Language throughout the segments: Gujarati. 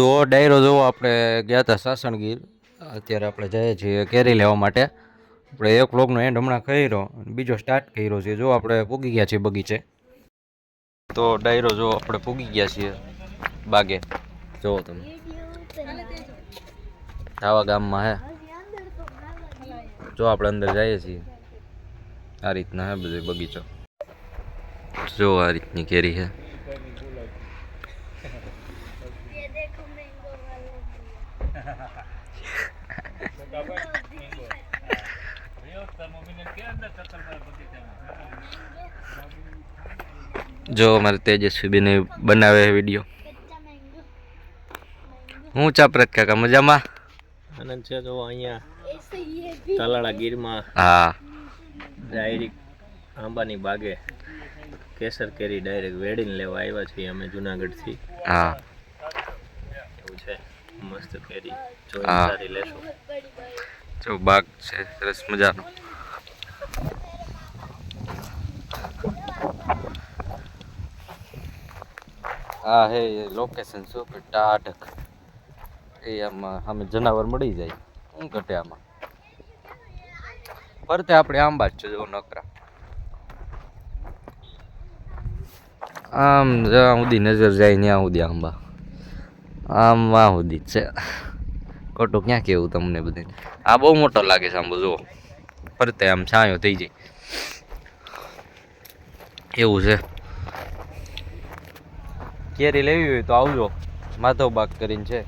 તો ડાયરો જોવો આપણે ગયા હતા સાસણગીર. અત્યારે આપણે જઈએ છીએ કેરી લેવા માટે. આપણે એક વ્લોગનો એન્ડ હમણાં કર્યો, બીજો સ્ટાર્ટ કર્યો છે. જો આપણે પૂગી ગયા છીએ બગીચે. તો ડાયરો જો આપણે પૂગી ગયા છીએ બાગે. જુઓ તમે આવા ગામમાં હે. જો આપણે અંદર જઈએ છીએ, આ રીતના હે બધો બગીચો. જો આ રીતની કેરી છે. જો અમારે તેજસ્વી બેને બનાવે વિડીયો. હું ચાપરત કાકા મજામાં? આનંદ છે. જો અહીંયા તાલાળા ગીરમાં હા ડાયરેક્ટ આંબાની બાગે કેસર કેરી ડાયરેક્ટ વેડીને લેવા આવ્યા છીએ અમે જુનાગઢથી. હા એવું છે, મસ્ત કેરી જોઈને હા. સારી લેશું. જો બાગ છે સરસ મજાનો. હા હે લોકેશન શું કે ટાઢક એ આમાં સામે જનાવર મળી જાય. શું ઘટે આમાં? ફરતે આપણે આંબા જ છે જો નકરા. આમ જ્યાં સુધી નજર જાય ત્યાં સુધી આંબા, આમ વાં સુધી જ છે. ખોટું ક્યાં કેવું તમને બધે. આ બહુ મોટો લાગે છે આંબો. જુઓ ફરતે આમ છાંયો થઈ જાય એવું છે. કેરી લેવી હોય તો આવજો, માધવ બાગ કરીને છે.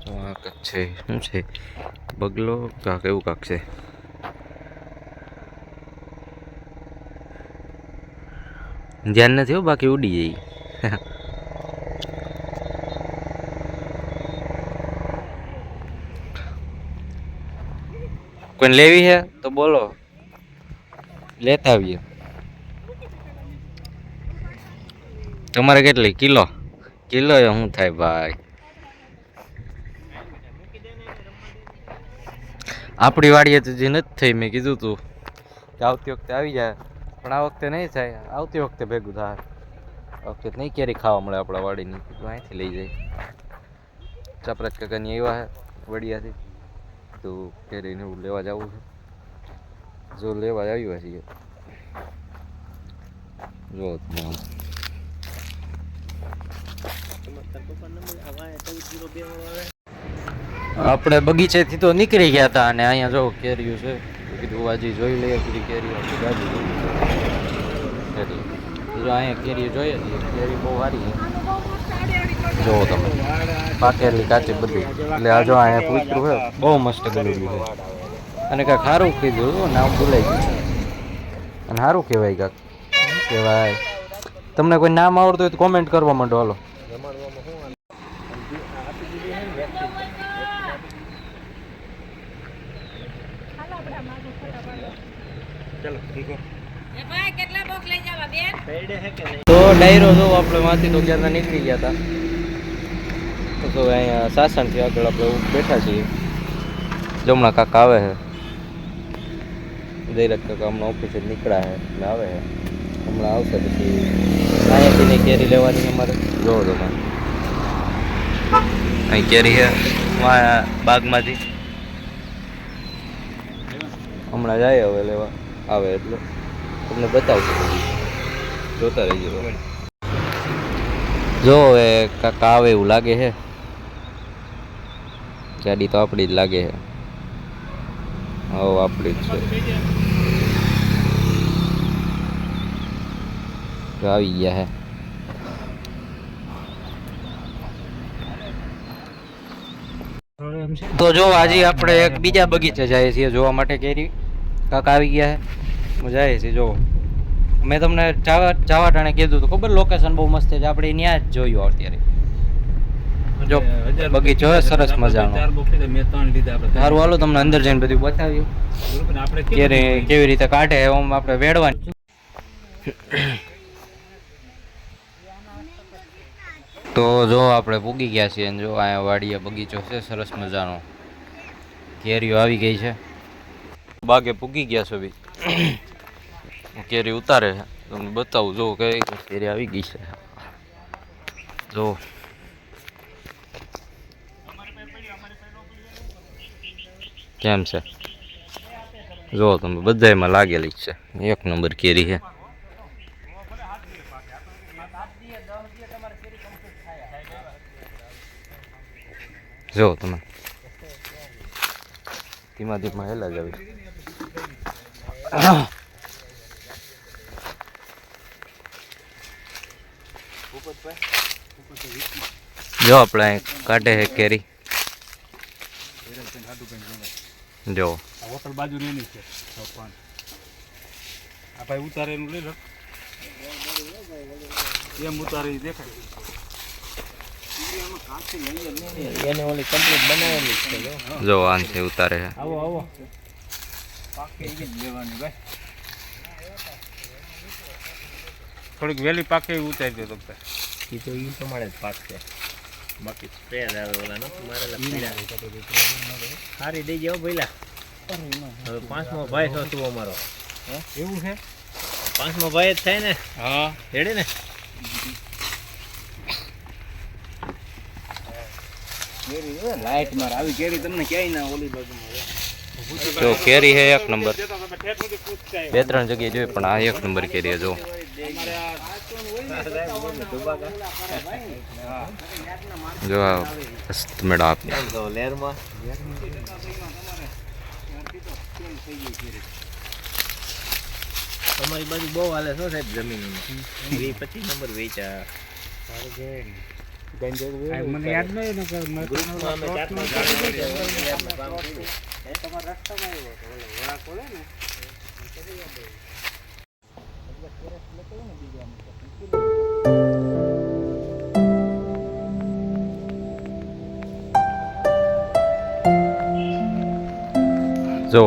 જો આ કાંક છે, શું છે બગલો કાંક એવું કાંક છે. ધ્યાન નથી હો, બાકી ઉડી જાય. કોઈને લેવી છે તો બોલો, લેતા આવીએ. તમારે કેટલી કિલો? કિલો એ શું થાય ભાઈ? આપણી વાડીએ તો જે નથી થઈ. મેં કીધું તું કે આવતી વખતે આવી જાય, પણ આ વખતે નહીં થાય. આવતી વખતે ભેગું થાય. આ વખતે નહીં કેરી ખાવા મળે આપણા વાડીની, તો અહીંથી લઈ જાય. ચાપરાજ કાકાની આવ્યા છે વડિયાથી, તો કેરીને એવું લેવા જવું છે. જો લેવા આવ્યા છીએ. જો તમે આમ આપણે બગીચેથી તો નીકળી ગયા હતા અને અહીંયા જો કેરીઓ છે. કીધું વાજી જોઈ લઈએ બધી કેરીઓ. એટલે જો અહીંયા કેરીઓ જોઈએ છીએ. કેરી બહુ સારી છે. જુઓ તમે પાકેલી કાચી બધી. એટલે આ જો અહીંયા કૂતરું છે બહુ મસ્ત ગળ્યું છે. અને કાંઈક સારું કીધું, નામ ભૂલાઈ ગયું. અને સારું કહેવાય કાંક કહેવાય. તમને કોઈ નામ આવડતું હોય તો કોમેન્ટ કરવા માંડો. હાલો તો ડાયરો જો આપણે માંથી તો ક્યારના નીકળી ગયા હતા. તો અહીંયા સાસણથી આગળ આપણે બેઠા છીએ. જમણા કાકા આવે છે. જયરાજ કાકા હમણાં ઓફિસે નીકળ્યા છે એટલે આવે છે. હમણાં આવશે પછી અહીંયાથી કેરી લેવાની અમારે. જોવો તમે અહીં કેરી છે બાગમાંથી. હમણાં જાય હવે લેવા આવે એટલે તમને બતાવશું. જોતા રહીજો. જો હવે કાકા આવે એવું લાગે છે. ગાડી તો આપણી જ લાગે છે. હવે આપણી જ છે. આવી ગયા હે. તો જો આજે આપણે એક બીજા બગીચે જઈએ છીએ જોવા માટે કેરી. કાકા આવી ગયા છે, જઈએ છીએ. જો મેં તમને જવા ટાણે કીધું હતું ખબર, લોકેશન બહુ મસ્ત છે. આપણે ત્યાં જ જોયું અત્યારે. જો બગીચો છે સરસ મજાનો. સારું હાલો તમને અંદર જઈને બધું બતાવ્યું કેવી રીતે કાઢે એમ આપણે વેડવાની. તો જો આપણે પૂગી ગયા છીએ. જો અહીંયા વાડીએ બગીચો છે સરસ મજાનો. કેરીઓ આવી ગઈ છે. બાગે પૂગી ગયા છે બી. કેરી ઉતારે છે તમને બતાવું. જો કઈ કેરી આવી ગઈ છે. જો કેમ છે, જો તમે બધાયમાં લાગેલી જ છે. એક નંબર કેરી છે. જો તમે ધીમા ધીમા હેલા જ આવી. જો આપણે અહીં કાઢે છે કેરી. જો હોટલ બાજુ ની છે આ ભાઈ ઉતારે એનું લઈ લો એમ ઉતારે દેખાય એને ઓલી કમ્પ્લીટ બનાવેલી છે. જો આનથી ઉતારે છે. આવો આવો પાકે ઈ જ લેવાની ભાઈ થોડીક વેલી પાકે ઈ ઉતારી દો તમે એ તો ઈ પ્રમાણે જ પાકશે. બાકી સ્પ્રે આવે ઓલા નથી મારેલા પીળા સારી દઈ જાઓ ભઈલા. હવે પાંચમો ભાઈ છો તું અમારો. એવું છે. પાંચમો ભાઈ જ થાય ને. હા રેડી ને. લાઈટ માર આવી કેરી તમને ક્યાંય ના ઓલી બાજુમાં જો કેરી છે એક નંબર. બે ત્રણ જગ્યાએ જોઈ પણ આ એક નંબર કેરી છે. જો જો આ મસ્ત મેળા આપને. તો લેરમાં તમારી બાજુ બહુ હાલે છો સાહેબ જમીનમાં. 20-25 નંબર વેચા. મને યાદ નહીં ને ગ્રુપમાં અમે 4-5 કામ કર્યું. તમારા રસ્તામાં આવ્યો હતો ઓલો વળાક ઓલે ને જો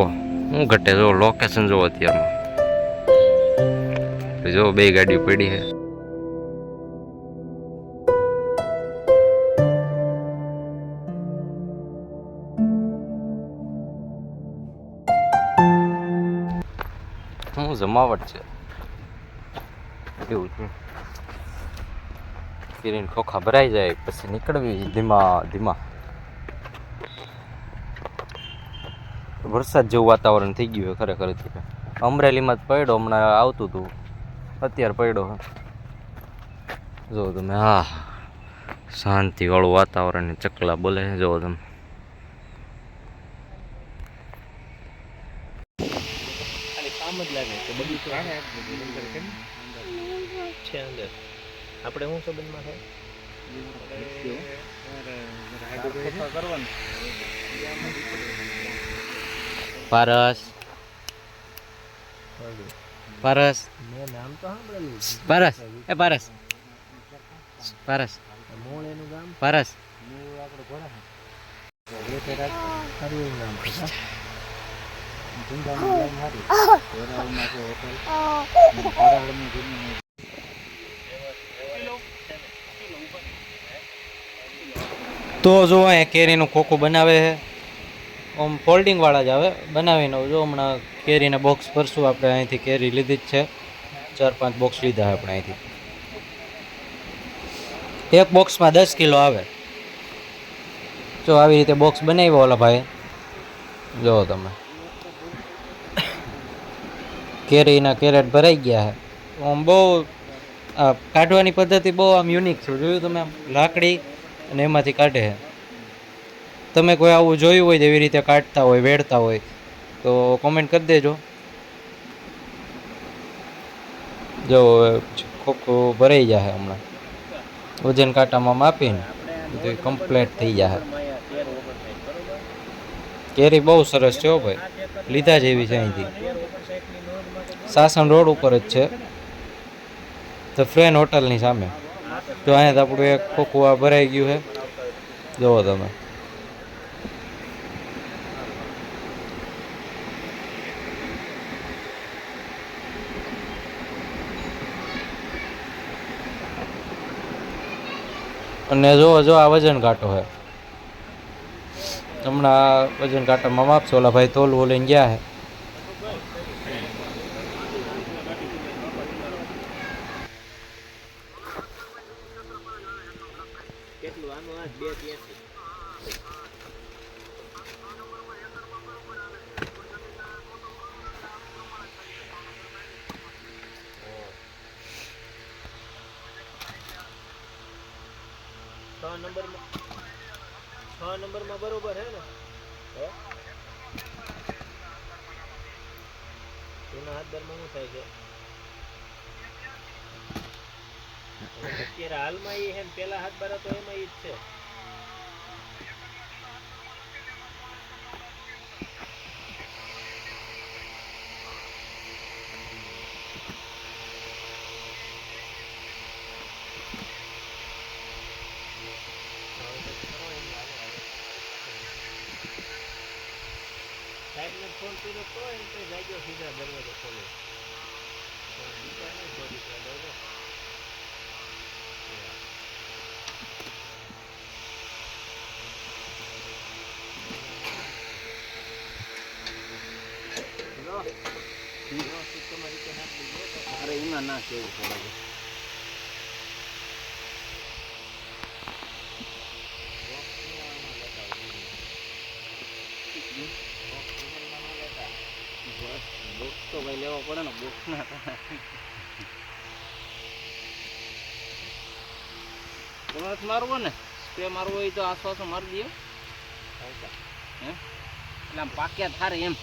હું ઘટે જો લોકેશન જો અત્યારમાં જો બે ગાડીઓ પડી છે. હું જમાવટ છે એવું છે. કેરીને ખોખા ભરાઈ જાય પછી નીકળવી ધીમા ધીમા. વરસાદ જેવું વાતાવરણ થઈ ગયું છે ખરેખર. અમરેલીમાં જ પડ્યો હમણાં આવતું હતું અત્યારે પડ્યો. જો તમે હા શાંતિવાળું વાતાવરણ ને ચકલા બોલે છે. જો તમે કામ જ લાગે કે બધું છે અંદર. આપણે શું સંબંધમાં થાય પારસ પારસ મેં નામ તો સાંભળેલું. પારસ એ પારસ પારસ મૂળ એનું ગામ પારસ સારું એવું નામ છે. તો જો અહીંયા કેરીનું ખોખું બનાવે છે. આમ ફોલ્ડિંગ વાળા જ આવે બનાવીને. જો હમણાં કેરીના બોક્સ ભરશું આપણે. અહીંથી કેરી લીધી જ છે. 4-5 બોક્સ લીધા છે આપણે અહીંથી. એક બોક્સમાં 10 કિલો આવે. જો આવી રીતે બોક્સ બનાવ્યો ઓલા ભાઈ. જો તમે કેરીના કેરેટ ભરાઈ ગયા છે. આમ બહુ કાઢવાની પદ્ધતિ બહુ આમ યુનિક છે. જોયું તમે આમ લાકડી અને એમાંથી કાઢે છે. તમે કોઈ આવું જોયું હોય એવી રીતે કાઢતા હોય વેડતા હોય તો કોમેન્ટ કરી દેજો. જો ખોખું ભરાઈ જશે હમણાં. વજન કાંટામાં માપીને બધું કમ્પ્લીટ થઈ જશે. કેરી બહુ સરસ છે હો ભાઈ. લીધા જેવી છે અહીંથી. સાસણ રોડ ઉપર જ છે ધ ફ્રેન હોટલની સામે. જો અહીંયા તો આપણું એક ખોખું આ ભરાઈ ગયું છે. જુઓ તમે અને જો આ વજન કાંટો છે. હમણાં વજન કાંટામાં માપશો. ઓલા ભાઈ તોલવું લઈને ગયા છે. કેટલું આનું આ 283 છ નંબરમાં બરોબર હે ને હે એના હાથ દરમાં શું થાય છે અત્યારે હાલમાં એ હે પેલા હાથ બાર તો એમાં ઈ જ છે સાહેબને ફોન કર્યો તો એમ તો જાગ્યો સીધા દરવાજો ખોલ્યો બીજા નહીં ખોલી દરવાજો અરે એમાં ના કેવું પડે છે. બોક્સ તો ભાઈ લેવો પડે ને બોક્સ ના તમારે મારવો ને સ્પ્રે મારવો હોય તો આસપાસો મારી દો હે એટલે આમ પાક્યા થારે એમ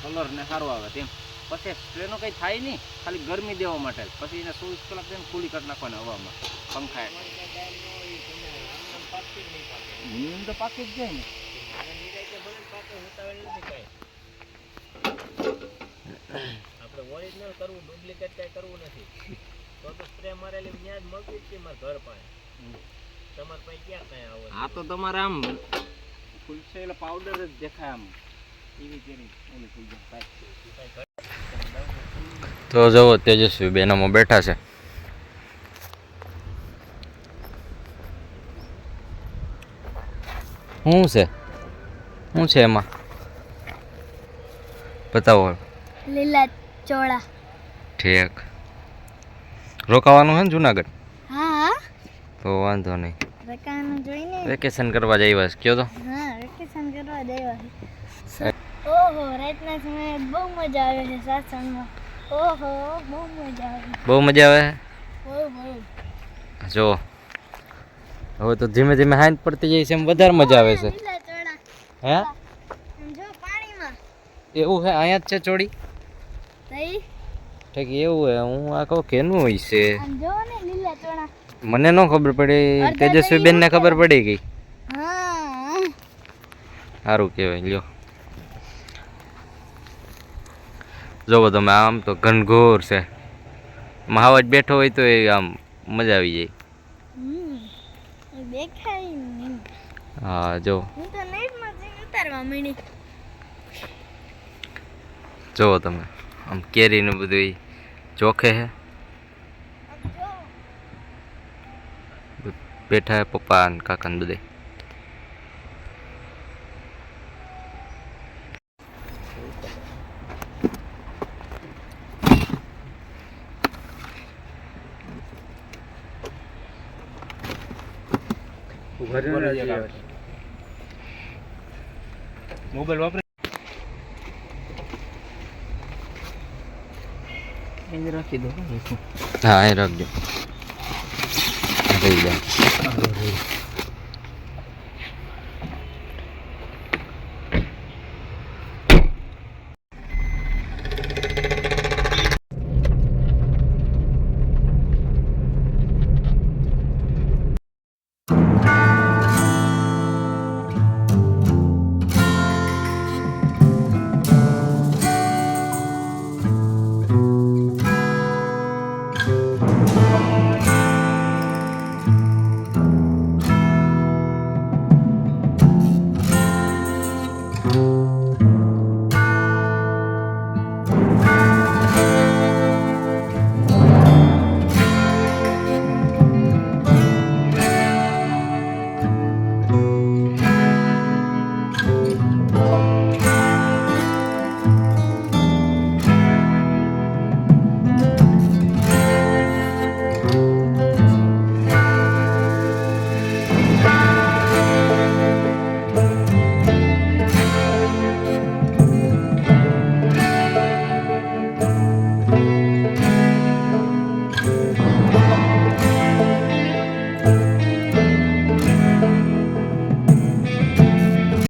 કલર ને સારું આવે તેમ પછી સ્પ્રેનો કંઈ થાય નહીં ખાલી ગરમી દેવા માટે પછી એને 24 કલાક થઈને ખુલ્લી કરી નાખવાની હવામાં પંખા નીમ તો પાકી જ જાય ને આપણે ઓરિજિનલ કરવું ડુપ્લિકેટ કઈ કરવું નથી તો સ્પ્રે મારેલી ત્યાં જ મળતી જ મારા ઘર પાસે તમારે પાસે ક્યાં કઈ આવો આ તો તમારે આમ ફૂલશે એટલે પાવડર જ દેખાય આમ એવી તેરી ઓલી થઈ જાય તો જુઓ તેજસ્વી બેનામાં બેઠા છે. શું છે એમાં બતાવો. લીલા ચોળા. ઠીક રોકાવાનું છે ને જુનાગઢ? હા તો વાંધો નહીં, રકાનું જોઈને વેકેશન કરવા જઈવા છે કયો તો. હા વેકેશન કરવા દેવા છે. ઓહો રાતના સમયે બહુ મજા આવે છે સાસણમાં. ઓહો બહુ મજા આવે. બહુ મજા આવે બહુ બહુ. જો હવે તો ધીમે ધીમે હાંજ પડતી જાય છે એમ વધારે મજા આવે છે. લીલા ચોળા. હે જો પાણીમાં. એવું છે અહીંયા જ છે ચોડી? તઈ ઠીક એવું હે. હું આ કહું કેનું હોય છે આમ જો ને લીલા ચોળા. મને ન ખબર પડી, તેજસ્વી બેન ને ખબર પડી ગઈ. હા સારું કહેવાય. લ્યો જોવો તમે, આમ તો ઘનઘોર છે. મહાવજ બેઠો હોય તો એ આમ મજા આવી જાય. દેખાય નહીં. હા જો હું તો નેટમાં જઈને ઉતારવા માંડી. જોવો તમે, આમ કેરીનું બધું ચોખે છે. બેઠા હે પપ્પા અને કાકા ને બધે. મોબાઈલ વાપરે રાખી દો. હા એ રાખજો. રહી જાય.